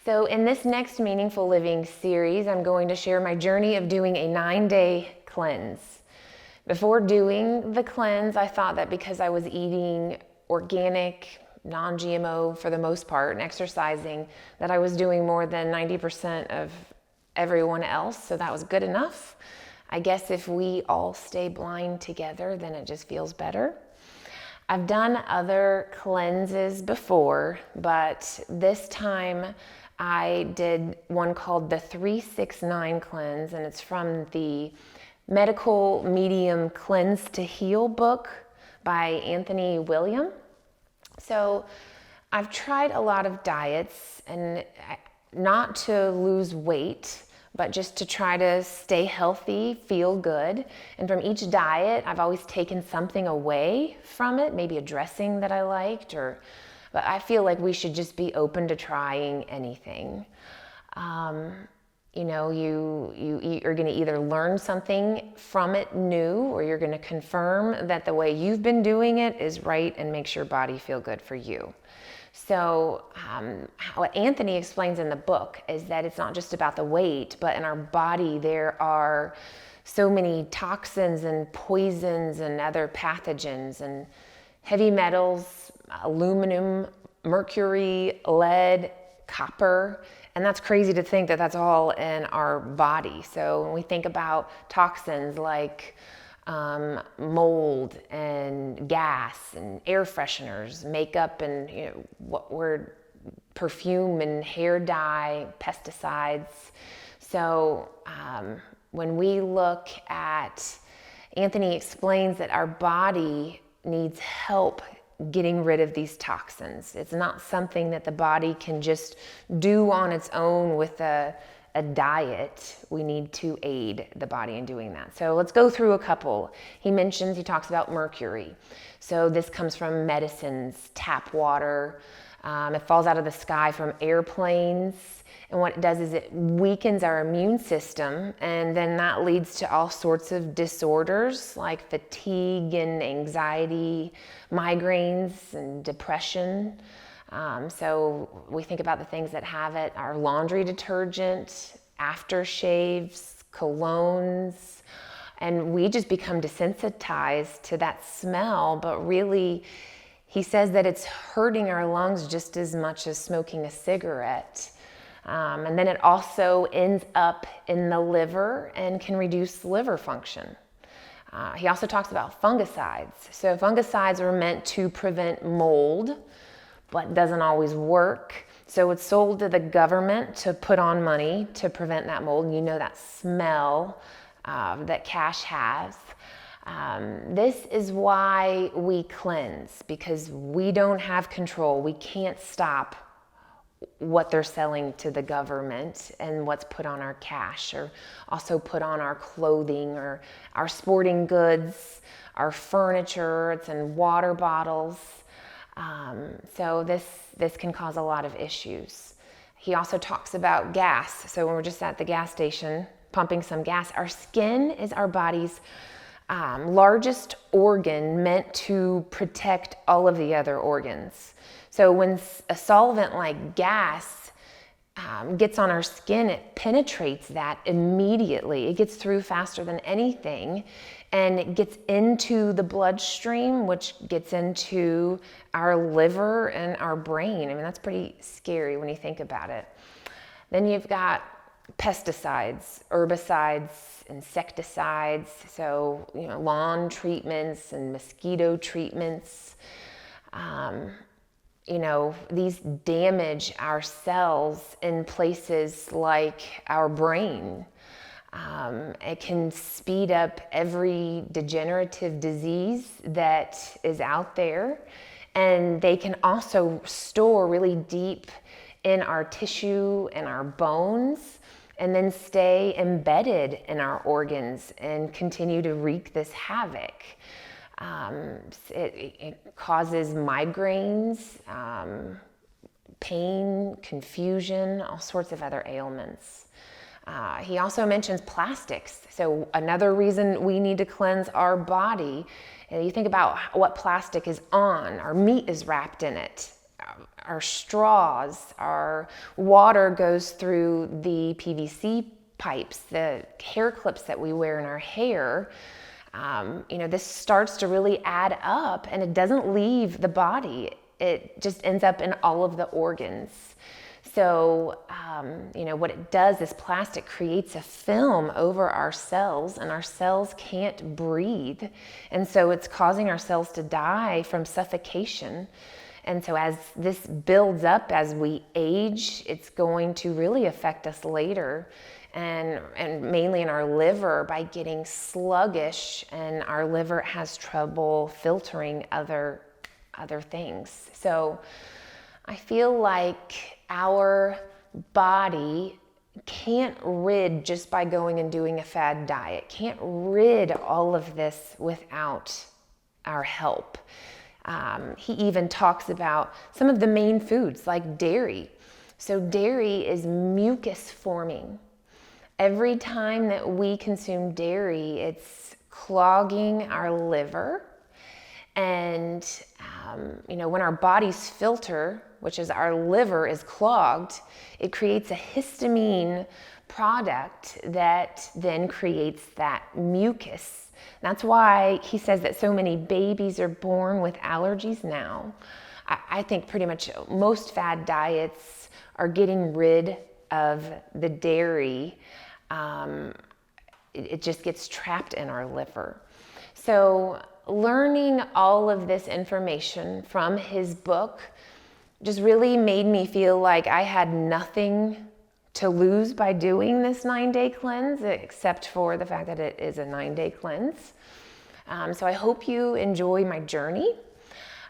So in this next Meaningful Living series, I'm going to share my journey of doing a 9-day cleanse. Before doing the cleanse, I thought that because I was eating organic, non-GMO for the most part and exercising, that I was doing more than 90% of everyone else, so that was good enough. I guess if we all stay blind together, then it just feels better. I've done other cleanses before, but this time I did one called the 369 cleanse, and it's from the Medical Medium Cleanse to Heal book by Anthony William. So I've tried a lot of diets, and not to lose weight, but just to try to stay healthy, feel good. And from each diet, I've always taken something away from it, maybe a dressing that I liked, but I feel like we should just be open to trying anything. You're going to either learn something from it new, or you're going to confirm that the way you've been doing it is right and makes your body feel good for you. So what Anthony explains in the book is that it's not just about the weight, but in our body there are so many toxins and poisons and other pathogens and heavy metals, aluminum, mercury, lead, copper. And that's crazy to think that that's all in our body. So when we think about toxins like mold and gas and air fresheners, makeup, and perfume and hair dye, pesticides. So when we look at, Anthony explains that our body needs help getting rid of these toxins. It's not something that the body can just do on its own with a diet. We need to aid the body in doing that. So let's go through a couple. He talks about mercury. So this comes from medicines, tap water. It falls out of the sky from airplanes. And what it does is it weakens our immune system, and then that leads to all sorts of disorders like fatigue and anxiety, migraines and depression. So we think about the things that have it: our laundry detergent, aftershaves, colognes, and we just become desensitized to that smell. But really, he says that it's hurting our lungs just as much as smoking a cigarette. And then it also ends up in the liver and can reduce liver function. He also talks about fungicides. So fungicides are meant to prevent mold, but doesn't always work. So it's sold to the government to put on money to prevent that mold. And you know that smell that cash has. This is why we cleanse, because we don't have control. We can't stop what they're selling to the government and what's put on our cash, or also put on our clothing or our sporting goods, our furniture. It's in water bottles. So this can cause a lot of issues. He also talks about gas. So when we're just at the gas station pumping some gas, our skin is our body's largest organ, meant to protect all of the other organs. So when a solvent like gas gets on our skin, it penetrates that immediately. It gets through faster than anything, and it gets into the bloodstream, which gets into our liver and our brain. I mean, that's pretty scary when you think about it. Then you've got pesticides, herbicides, insecticides, so lawn treatments and mosquito treatments. These damage our cells in places like our brain. It can speed up every degenerative disease that is out there, and they can also store really deep in our tissue and our bones, and then stay embedded in our organs and continue to wreak this havoc. It causes migraines, pain, confusion, all sorts of other ailments. He also mentions plastics. So another reason we need to cleanse our body, you think about what plastic is on. Our meat is wrapped in it. our straws, our water goes through the PVC pipes, the hair clips that we wear in our hair. This starts to really add up, and it doesn't leave the body. It just ends up in all of the organs. So, what it does is plastic creates a film over our cells, and our cells can't breathe. And so it's causing our cells to die from suffocation. And so as this builds up as we age, it's going to really affect us later, and mainly in our liver by getting sluggish, and our liver has trouble filtering other things. So I feel like our body can't rid just by going and doing a fad diet, can't rid all of this without our help. He even talks about some of the main foods like dairy. So dairy is mucus forming. Every time that we consume dairy, it's clogging our liver. And, when our body's filter, which is our liver, is clogged, it creates a histamine product that then creates that mucus. That's why he says that so many babies are born with allergies now. I think pretty much most fad diets are getting rid of the dairy. It just gets trapped in our liver. So learning all of this information from his book just really made me feel like I had nothing to lose by doing this 9-day cleanse, except for the fact that it is a 9-day cleanse. So I hope you enjoy my journey.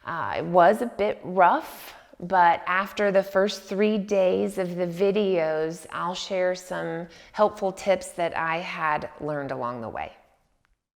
It was a bit rough, but after the first 3 days of the videos, I'll share some helpful tips that I had learned along the way.